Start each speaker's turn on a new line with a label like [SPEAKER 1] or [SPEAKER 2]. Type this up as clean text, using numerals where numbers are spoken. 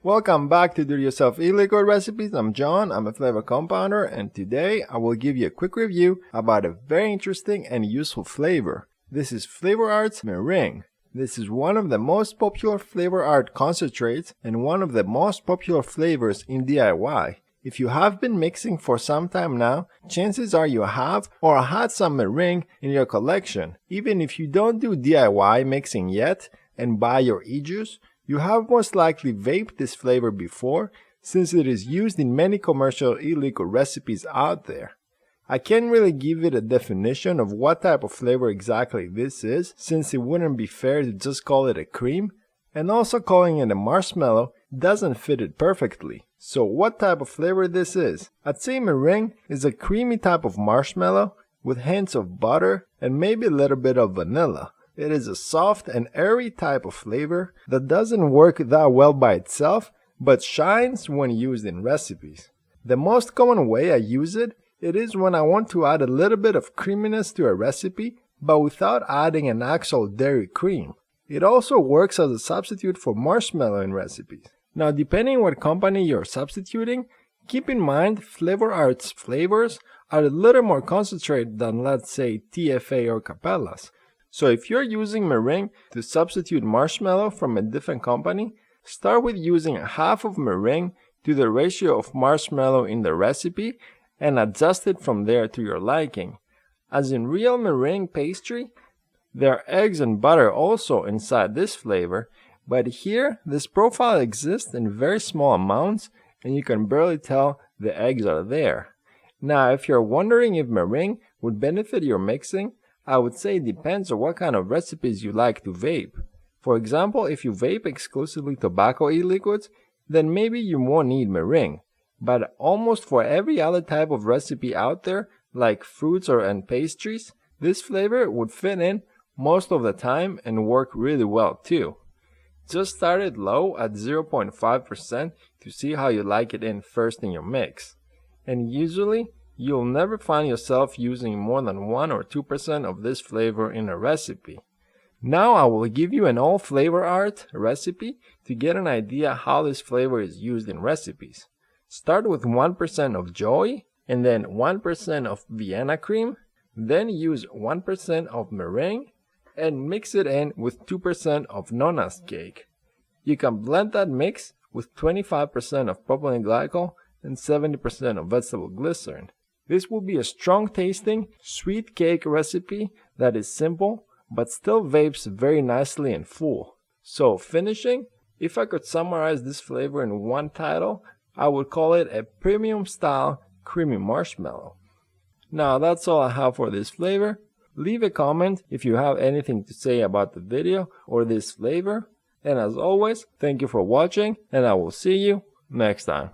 [SPEAKER 1] Welcome back to Do-It-Yourself E-Liquid Recipes. I'm John, I'm a flavor compounder, and today I will give you a quick review about a very interesting and useful flavor. This is FlavorRart's Meringue. This is one of the most popular FlavorRart concentrates and one of the most popular flavors in DIY. If you have been mixing for some time now, chances are you have or had some meringue in your collection. Even if you don't do DIY mixing yet and buy your e-juice, you have most likely vaped this flavor before, since it is used in many commercial e-liquid recipes out there. I can't really give it a definition of what type of flavor exactly this is, since it wouldn't be fair to just call it a cream, and also calling it a marshmallow doesn't fit it perfectly. So what type of flavor this is? I'd say meringue is a creamy type of marshmallow with hints of butter and maybe a little bit of vanilla. It is a soft and airy type of flavor that doesn't work that well by itself, but shines when used in recipes. The most common way I use it is when I want to add a little bit of creaminess to a recipe, but without adding an actual dairy cream. It also works as a substitute for marshmallow in recipes. Now, depending what company you're substituting, keep in mind FlavorRart's flavors are a little more concentrated than, let's say, TFA or Capella's. So if you're using meringue to substitute marshmallow from a different company, start with using half of meringue to the ratio of marshmallow in the recipe and adjust it from there to your liking. As in real meringue pastry, there are eggs and butter also inside this flavor, but here this profile exists in very small amounts and you can barely tell the eggs are there. Now, if you're wondering if meringue would benefit your mixing, I would say it depends on what kind of recipes you like to vape. For example, if you vape exclusively tobacco e-liquids, then maybe you won't need meringue. But almost for every other type of recipe out there, like fruits and pastries, this flavor would fit in most of the time and work really well too. Just start it low at 0.5% to see how you like it in first in your mix. And usually, you'll never find yourself using more than 1 or 2% of this flavor in a recipe. Now I will give you an all FlavorRart recipe to get an idea how this flavor is used in recipes. Start with 1% of Joy, and then 1% of Vienna cream, then use 1% of meringue, and mix it in with 2% of Nonna's cake. You can blend that mix with 25% of propylene glycol and 70% of vegetable glycerin. This will be a strong tasting, sweet cake recipe that is simple, but still vapes very nicely and full. So finishing, if I could summarize this flavor in one title, I would call it a premium style creamy marshmallow. Now that's all I have for this flavor. Leave a comment if you have anything to say about the video or this flavor. And as always, thank you for watching and I will see you next time.